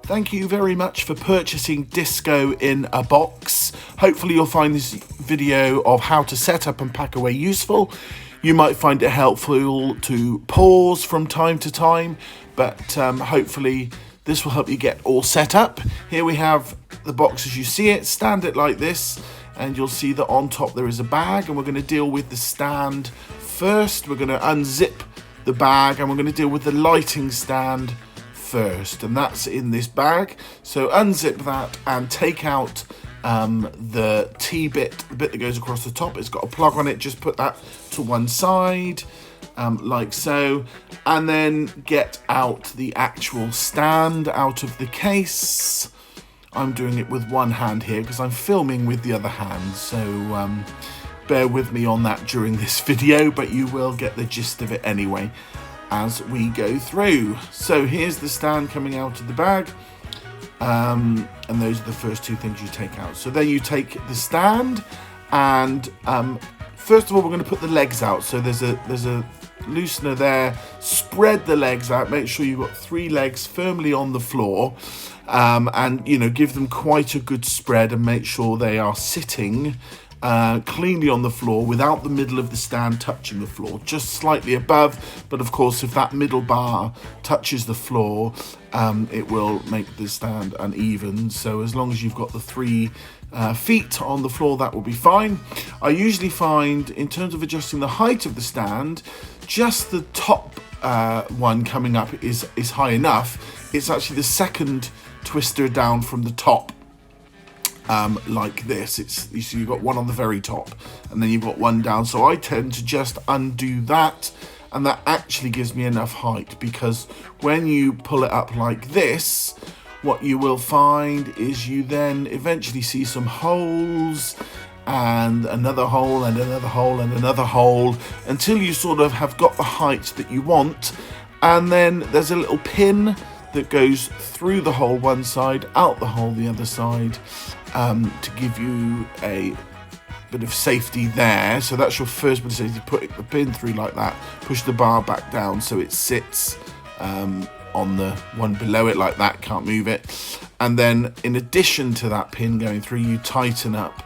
thank you very much for purchasing Disco in a Box. Hopefully you'll find this video of how to set up and pack away useful. You might find it helpful to pause from time to time, but hopefully this will help you get all set up. Here we have the box as you see it. Stand it like this, and you'll see that on top there is a bag, and we're going to deal with the stand first. We're going to unzip the bag, and we're going to deal with the lighting stand first, and that's in this bag. So unzip that and take out the T-bit, the bit that goes across the top. It's got a plug on it. Just put that to one side, like so, and then get out the actual stand out of the case. I'm doing it with one hand here because I'm filming with the other hand, so bear with me on that during this video, but you will get the gist of it anyway as we go through. So here's the stand coming out of the bag, and those are the first two things you take out. So then you take the stand, and first of all we're going to put the legs out. So there's a loosener there. Spread the legs out, make sure you've got 3 legs firmly on the floor, and give them quite a good spread, and make sure they are sitting cleanly on the floor without the middle of the stand touching the floor, just slightly above. But of course, if that middle bar touches the floor, it will make the stand uneven. So as long as you've got the 3 feet on the floor, that will be fine. I usually find, in terms of adjusting the height of the stand, just the top one coming up is high enough. It's actually the second twister down from the top, like this. You see, you've got one on the very top, and then you've got one down. So I tend to just undo that, and that actually gives me enough height, because when you pull it up like this, what you will find is you then eventually see some holes, and another hole, and another hole, and another hole, until you sort of have got the height that you want. And then there's a little pin that goes through the hole one side, out the hole the other side, to give you a bit of safety there. So that's your first bit of safety. Put the pin through like that, push the bar back down so it sits on the one below it like that, can't move it. And then in addition to that pin going through, you tighten up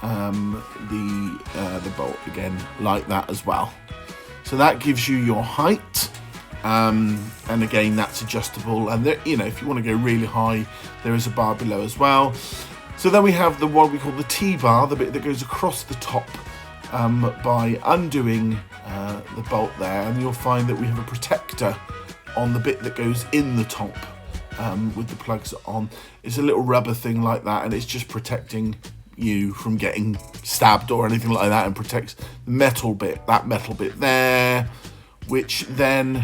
the bolt again like that as well. So that gives you your height, and again that's adjustable. And there, if you want to go really high, there is a bar below as well. So then we have the one we call the T-bar, the bit that goes across the top, by undoing the bolt there, and you'll find that we have a protector on the bit that goes in the top, with the plugs on. It's a little rubber thing like that, and it's just protecting you from getting stabbed or anything like that, and protects the metal bit, that metal bit there, which then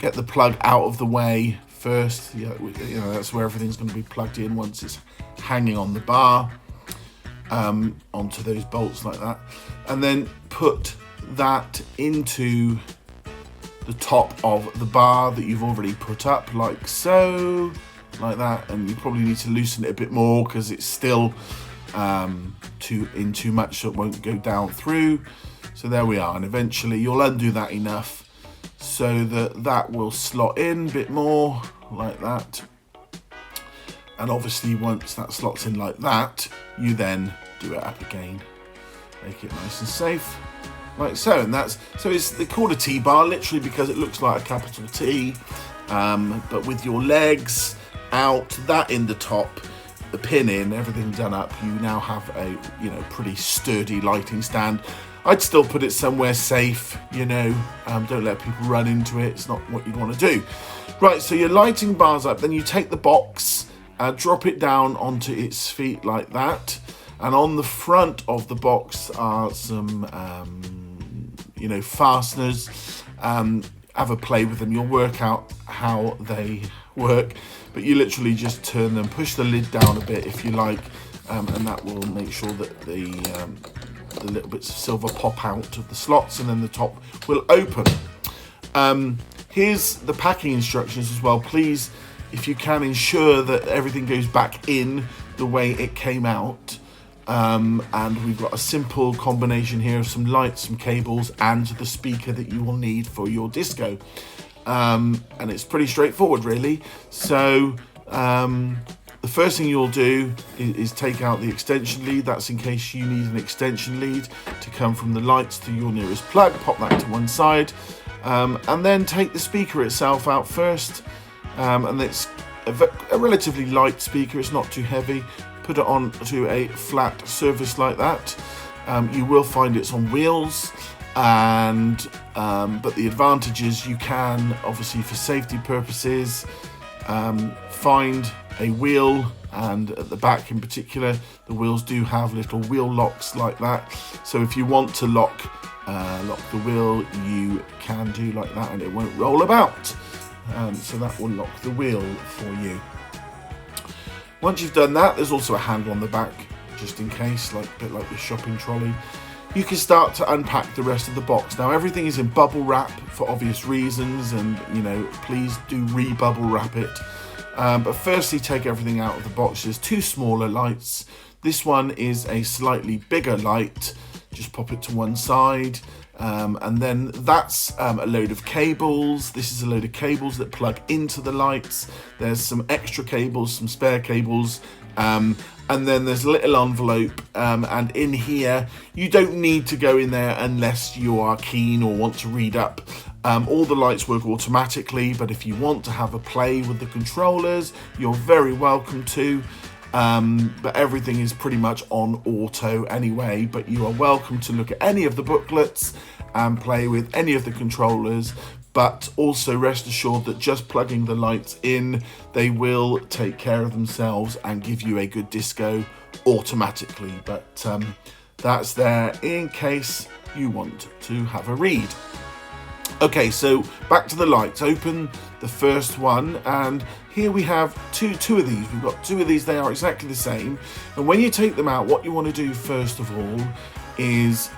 get the plug out of the way first. That's where everything's going to be plugged in once it's hanging on the bar, onto those bolts like that, and then put that into the top of the bar that you've already put up, like so, like that. And you probably need to loosen it a bit more because it's still too much, so it won't go down through. So there we are, and eventually you'll undo that enough so that will slot in a bit more like that. And obviously once that slots in like that, you then do it up again, make it nice and safe like so. And they call it a T-bar literally because it looks like a capital T, but with your legs out, that in the top, the pin in, everything done up, you now have a pretty sturdy lighting stand. I'd still put it somewhere safe, don't let people run into it. It's not what you'd want to do. Right, so your lighting bar's up, then you take the box, drop it down onto its feet like that, and on the front of the box are some fasteners. Have a play with them, you'll work out how they work, but you literally just turn them, push the lid down a bit if you like, and that will make sure that the little bits of silver pop out of the slots, and then the top will open. Here's the packing instructions as well. Please, if you can, ensure that everything goes back in the way it came out. And we've got a simple combination here of some lights, some cables, and the speaker that you will need for your disco. and it's pretty straightforward really. So the first thing you'll do is take out the extension lead. That's in case you need an extension lead to come from the lights to your nearest plug. Pop that to one side, and then take the speaker itself out first, and it's a relatively light speaker, it's not too heavy. Put it on to a flat surface like that. You will find it's on wheels, and but the advantage is you can, obviously for safety purposes, find a wheel, and at the back in particular the wheels do have little wheel locks like that, so if you want to lock the wheel, you can do like that and it won't roll about. So that will lock the wheel for you. Once you've done that, there's also a handle on the back just in case, like a bit like the shopping trolley. You can start to unpack the rest of the box. Now everything is in bubble wrap for obvious reasons, and please do re-bubble wrap it. But firstly, take everything out of the box. There's two smaller lights. This one is a slightly bigger light. Just pop it to one side. And then that's a load of cables. This is a load of cables that plug into the lights. There's some extra cables, some spare cables. And then there's a little envelope, and in here you don't need to go in there unless you are keen or want to read up. All the lights work automatically, but if you want to have a play with the controllers, you're very welcome to. But everything is pretty much on auto anyway, but you are welcome to look at any of the booklets and play with any of the controllers. But also rest assured that just plugging the lights in, they will take care of themselves and give you a good disco automatically. But that's there in case you want to have a read. Okay, so back to the lights. Open the first one, and here we have two of these. We've got two of these. They are exactly the same. And when you take them out, what you want to do first of all is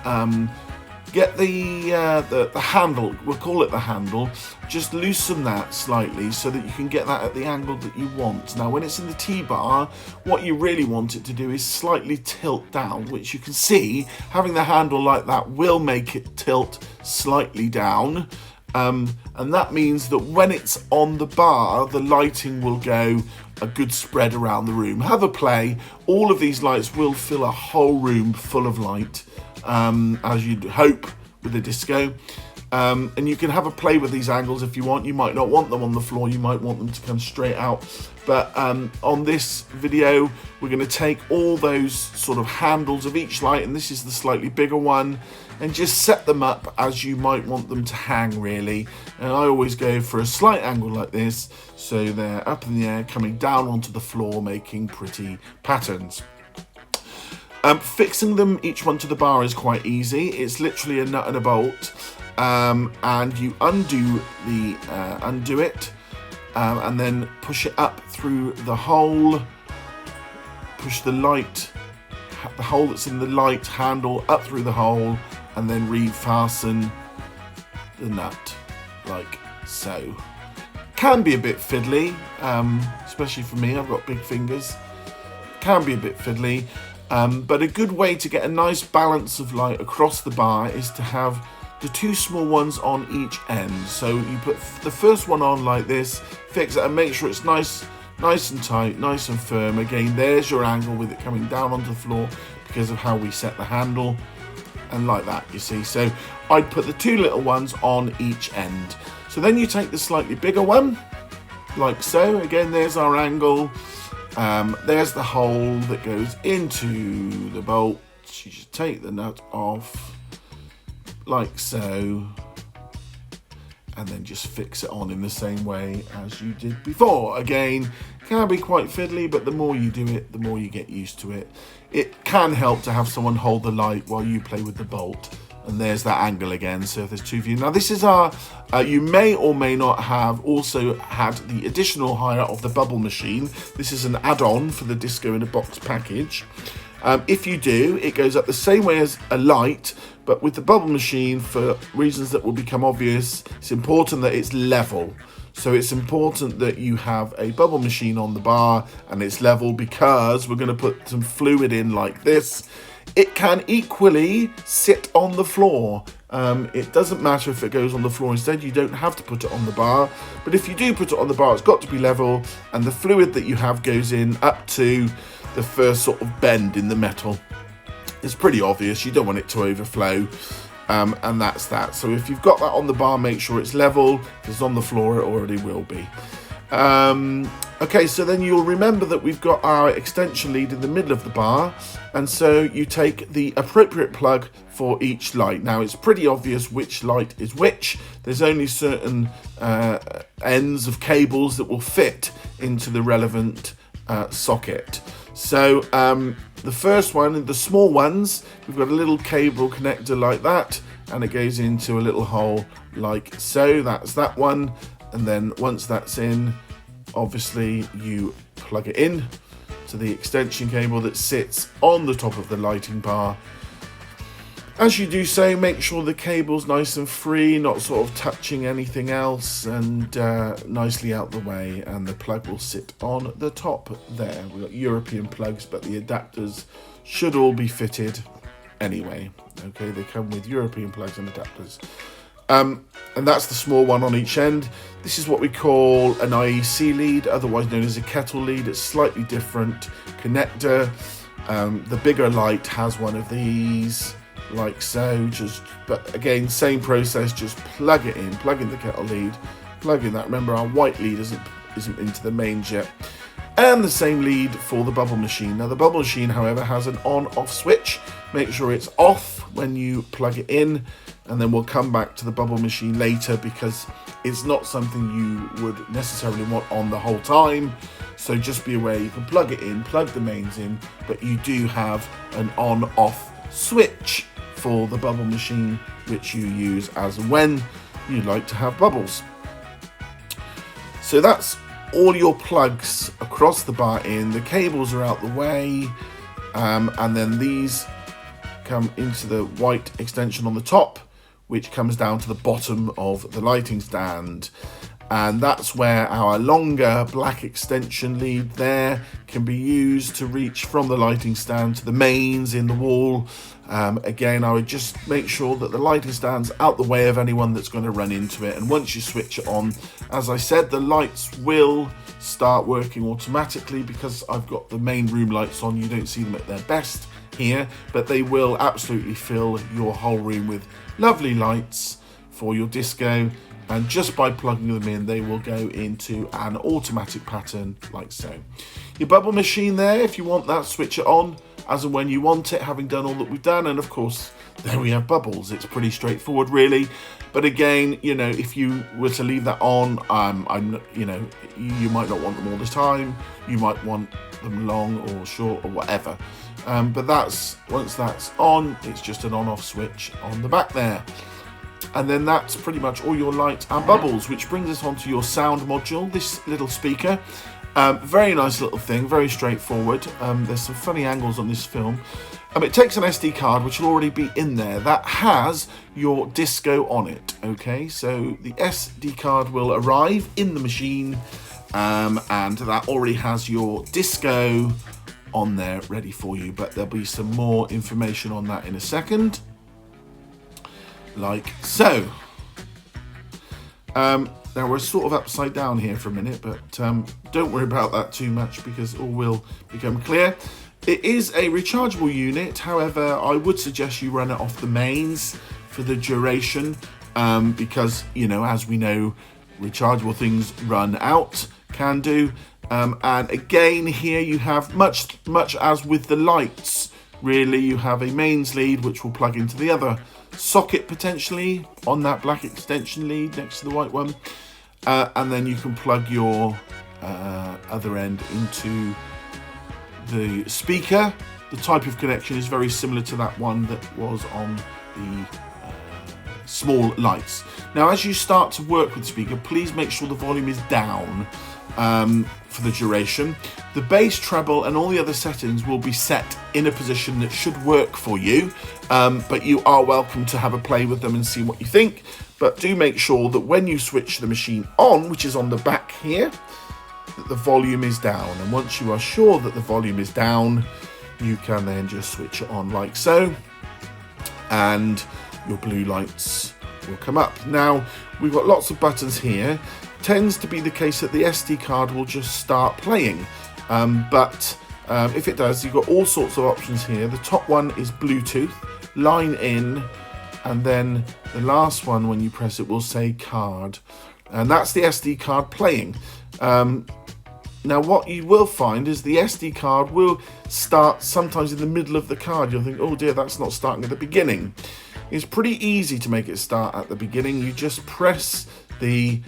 get the handle, we'll call it the handle, just loosen that slightly so that you can get that at the angle that you want. Now when it's in the T-bar, what you really want it to do is slightly tilt down, which you can see, having the handle like that will make it tilt slightly down. And that means that when it's on the bar, the lighting will go a good spread around the room. Have a play. All of these lights will fill a whole room full of light, as you'd hope with a disco. And you can have a play with these angles if you want. You might not want them on the floor, you might want them to come straight out. But on this video, we're going to take all those sort of handles of each light, and this is the slightly bigger one, and just set them up as you might want them to hang really. And I always go for a slight angle like this, so they're up in the air, coming down onto the floor, making pretty patterns. Fixing them each one to the bar is quite easy. It's literally a nut and a bolt, and you undo it, and then push it up through the hole. Push the hole that's in the light handle up through the hole, and then refasten the nut like so. Can be a bit fiddly, especially for me. I've got big fingers. Can be a bit fiddly. But a good way to get a nice balance of light across the bar is to have the two small ones on each end. So you put the first one on like this, fix it and make sure it's nice and tight, nice and firm. Again, there's your angle with it coming down onto the floor because of how we set the handle, and like that, you see. So I'd put the two little ones on each end. So then you take the slightly bigger one, like so. Again, there's our angle. There's the hole that goes into the bolt. You just take the nut off like so, and then just fix it on in the same way as you did before. Again, can be quite fiddly, but the more you do it, the more you get used to it. It can help to have someone hold the light while you play with the bolt. And there's that angle again, so if there's two of you. Now this is our, you may or may not have also had the additional hire of the bubble machine. This is an add-on for the Disco in a Box package. If you do, it goes up the same way as a light, but with the bubble machine, for reasons that will become obvious, it's important that it's level. So it's important that you have a bubble machine on the bar and it's level, because we're going to put some fluid in like this. It can equally sit on the floor. It doesn't matter if it goes on the floor instead. You don't have to put it on the bar, but if you do put it on the bar, it's got to be level, and the fluid that you have goes in up to the first sort of bend in the metal. It's pretty obvious. You don't want it to overflow, and that's that. So if you've got that on the bar, make sure it's level. If it's on the floor, it already will be. Okay, so then you'll remember that we've got our extension lead in the middle of the bar, and so you take the appropriate plug for each light. Now, it's pretty obvious which light is which. There's only certain ends of cables that will fit into the relevant socket. So the first one, the small ones, we've got a little cable connector like that, and it goes into a little hole like so. That's that one. And then once that's in, obviously you plug it in to the extension cable that sits on the top of the lighting bar. As you do so, make sure the cable's nice and free, not sort of touching anything else, and nicely out the way, and the plug will sit on the top there. We've got European plugs, but the adapters should all be fitted anyway. Okay, they come with European plugs and adapters. And that's the small one on each end. This is what we call an IEC lead, otherwise known as a kettle lead. It's slightly different connector. The bigger light has one of these, like so. But again, same process. Just plug it in. Plug in the kettle lead. Plug in that. Remember, our white lead isn't into the mains yet. And the same lead for the bubble machine. Now, the bubble machine, however, has an on-off switch. Make sure it's off when you plug it in, and then we'll come back to the bubble machine later, because it's not something you would necessarily want on the whole time. So just be aware, you can plug it in, plug the mains in, but you do have an on-off switch for the bubble machine, which you use as when you like to have bubbles. So that's all your plugs across the bar in. The cables are out the way, and then these come into the white extension on the top, which comes down to the bottom of the lighting stand. And that's where our longer black extension lead there can be used to reach from the lighting stand to the mains in the wall. Again, I would just make sure that the lighting stand's out the way of anyone that's going to run into it. And once you switch it on, as I said, the lights will start working automatically, because I've got the main room lights on. You don't see them at their best here, but they will absolutely fill your whole room with lovely lights for your disco. And just by plugging them in, they will go into an automatic pattern like so. Your bubble machine there, if you want that, switch it on as and when you want it, having done all that we've done. And of course, there we have bubbles. It's pretty straightforward, really. But again, you know, if you were to leave that on, you might not want them all the time. You might want them long or short or whatever. But once that's on, it's just an on-off switch on the back there. And then that's pretty much all your light and bubbles, which brings us onto your sound module, this little speaker. Very nice little thing, very straightforward. There's some funny angles on this film. It takes an SD card, which will already be in there, that has your disco on it. Okay, so the SD card will arrive in the machine, and that already has your disco on there ready for you. But there'll be some more information on that in a second. Like so. Now we're sort of upside down here for a minute, but don't worry about that too much, because all will become clear. It is a rechargeable unit, however, I would suggest you run it off the mains for the duration, because, you know, as we know, rechargeable things run out, can do. And again, here you have much as with the lights, really, you have a mains lead which will plug into the other socket potentially on that black extension lead next to the white one, and then you can plug your other end into the speaker. The type of connection is very similar to that one that was on the small lights. Now, as you start to work with the speaker, please make sure the volume is down for the duration. The bass, treble and all the other settings will be set in a position that should work for you, but you are welcome to have a play with them and see what you think. But do make sure that when you switch the machine on, which is on the back here, that the volume is down. And once you are sure that the volume is down, you can then just switch it on like so, and your blue lights will come up. Now, we've got lots of buttons here. Tends to be the case that the SD card will just start playing, but if it does, you've got all sorts of options here. The top one is Bluetooth, line in, and then the last one, when you press it, will say card, and that's the SD card playing. Now, what you will find is the SD card will start sometimes in the middle of the card. You'll think, oh dear, that's not starting at the beginning. It's pretty easy to make it start at the beginning. You just press the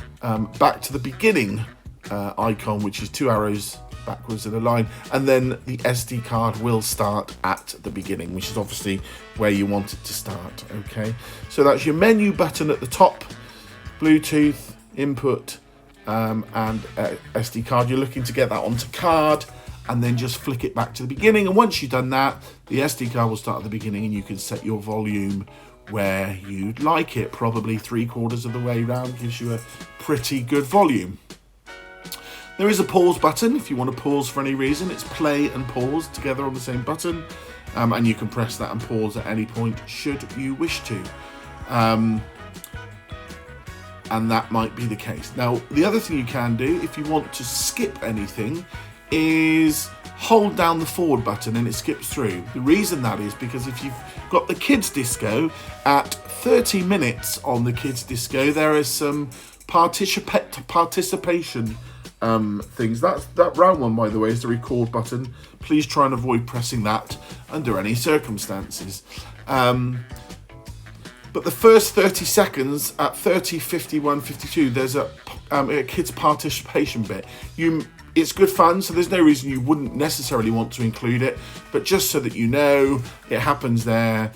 back to the beginning icon, which is 2 arrows backwards in a line, and then the SD card will start at the beginning, which is obviously where you want it to start. Okay, so that's your menu button at the top, Bluetooth, input, and SD card. You're looking to get that onto card and then just flick it back to the beginning, and once you've done that, the SD card will start at the beginning and you can set your volume where you'd like it. Probably 3/4 of the way round gives you a pretty good volume. There is a pause button if you want to pause for any reason. It's play and pause together on the same button, and you can press that and pause at any point should you wish to. And that might be the case. Now, the other thing you can do if you want to skip anything is hold down the forward button and it skips through. The reason that is because if you've got the kids disco, at 30 minutes on the kids disco, there is some participation things. That round one, by the way, is the record button. Please try and avoid pressing that under any circumstances. But the first 30 seconds at 30, 51, 52, there's a kids participation bit. It's good fun, so there's no reason you wouldn't necessarily want to include it, but just so that you know, it happens there,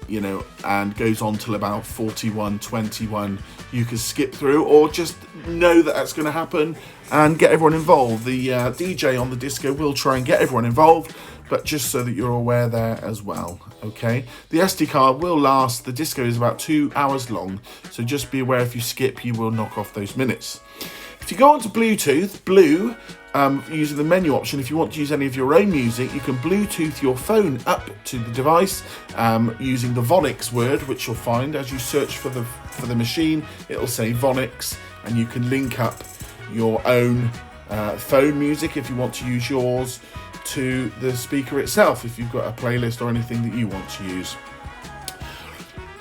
you know, and goes on till about 41, 21. You can skip through, or just know that that's going to happen and get everyone involved. The DJ on the disco will try and get everyone involved, but just so that you're aware there as well, okay? The SD card will last, the disco is about 2 hours long, so just be aware if you skip, you will knock off those minutes. If you go onto Bluetooth, Blue, using the menu option, if you want to use any of your own music, you can Bluetooth your phone up to the device using the Vonix word, which you'll find as you search for the machine. It'll say Vonix, and you can link up your own phone music if you want to use yours to the speaker itself, if you've got a playlist or anything that you want to use.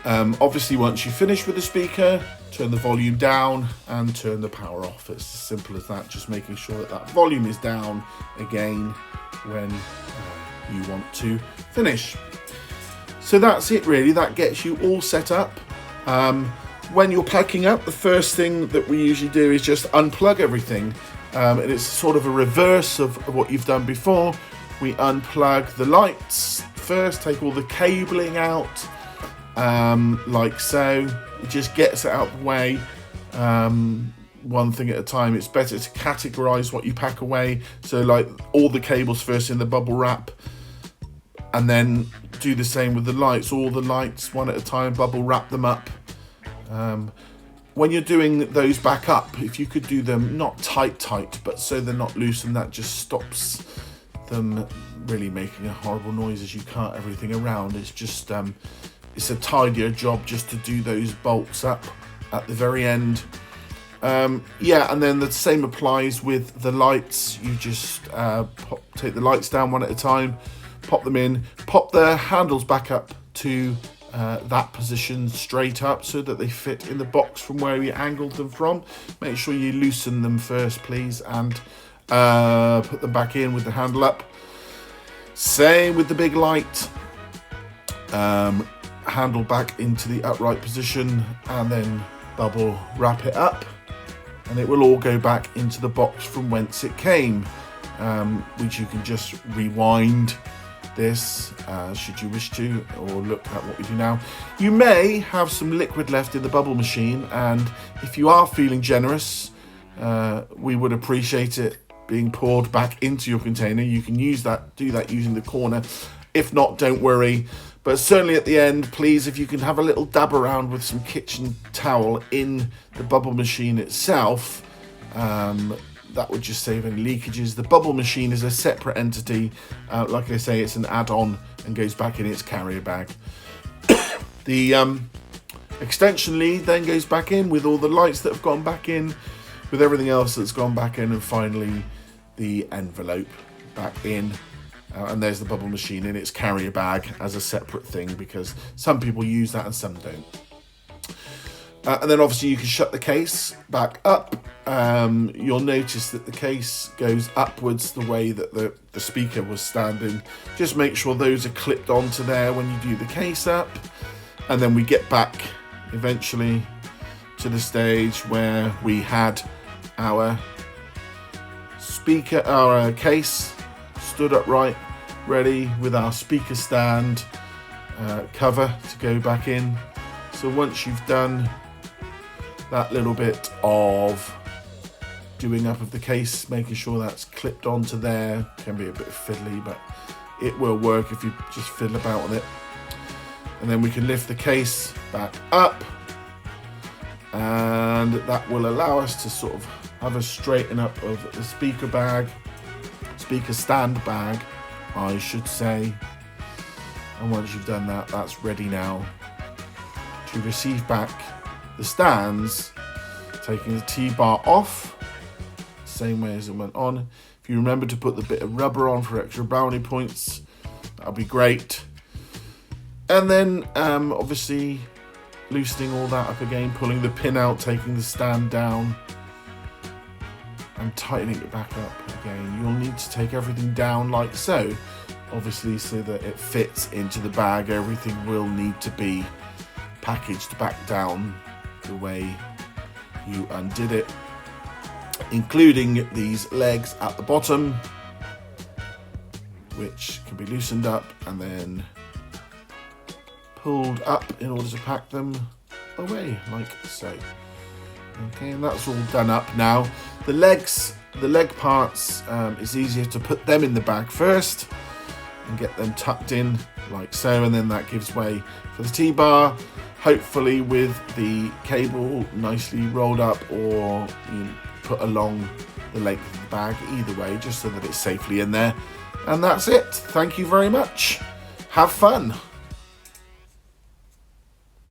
Obviously, once you finish with the speaker, turn the volume down and turn the power off. It's as simple as that, just making sure that volume is down again when you want to finish. So that's it really, that gets you all set up. When you're packing up, the first thing that we usually do is just unplug everything. And it's sort of a reverse of what you've done before. We unplug the lights first, take all the cabling out, like so. It just gets it out of the way, one thing at a time. It's better to categorize what you pack away, so like all the cables first in the bubble wrap, and then do the same with the lights, all the lights one at a time, bubble wrap them up. When you're doing those back up, if you could do them not tight, but so they're not loose, and that just stops them really making a horrible noise as you cart everything around. It's just it's a tidier job just to do those bolts up at the very end. Yeah, and then the same applies with the lights. You just take the lights down one at a time, pop them in, pop the handles back up to that position straight up so that they fit in the box from where you angled them from. Make sure you loosen them first, please, and put them back in with the handle up. Same with the big light. Handle back into the upright position and then bubble wrap it up, and it will all go back into the box from whence it came, which you can just rewind this should you wish to, or look at what we do now. You may have some liquid left in the bubble machine, and if you are feeling generous, we would appreciate it being poured back into your container. You can do that using the corner. If not, don't worry. But certainly at the end, please, if you can have a little dab around with some kitchen towel in the bubble machine itself, that would just save any leakages. The bubble machine is a separate entity. Like I say, it's an add-on and goes back in its carrier bag. The extension lead then goes back in with all the lights that have gone back in, with everything else that's gone back in, and finally the envelope back in. And there's the bubble machine in its carrier bag as a separate thing, because some people use that and some don't. And then obviously you can shut the case back up. You'll notice that the case goes upwards the way that the speaker was standing. Just make sure those are clipped onto there when you do the case up. And then we get back eventually to the stage where we had our speaker, our case stood upright, ready with our speaker stand cover to go back in. So once you've done that little bit of doing up of the case, making sure that's clipped onto there, can be a bit fiddly, but it will work if you just fiddle about with it. And then we can lift the case back up, and that will allow us to sort of have a straighten up of the speaker bag, speaker stand bag, I should say. And once you've done that, that's ready now to receive back the stands, taking the T-bar off, same way as it went on. If you remember to put the bit of rubber on for extra brownie points, that'll be great. And then obviously loosening all that up again, pulling the pin out, taking the stand down, and tightening it back up again. You'll need to take everything down like so, obviously, so that it fits into the bag. Everything will need to be packaged back down the way you undid it, including these legs at the bottom, which can be loosened up and then pulled up in order to pack them away like so. Okay, and that's all done up now. The leg parts, it's easier to put them in the bag first and get them tucked in like so, and then that gives way for the T-bar, hopefully with the cable nicely rolled up, or you put along the length of the bag, either way, just so that it's safely in there. And that's it. Thank you very much. Have fun.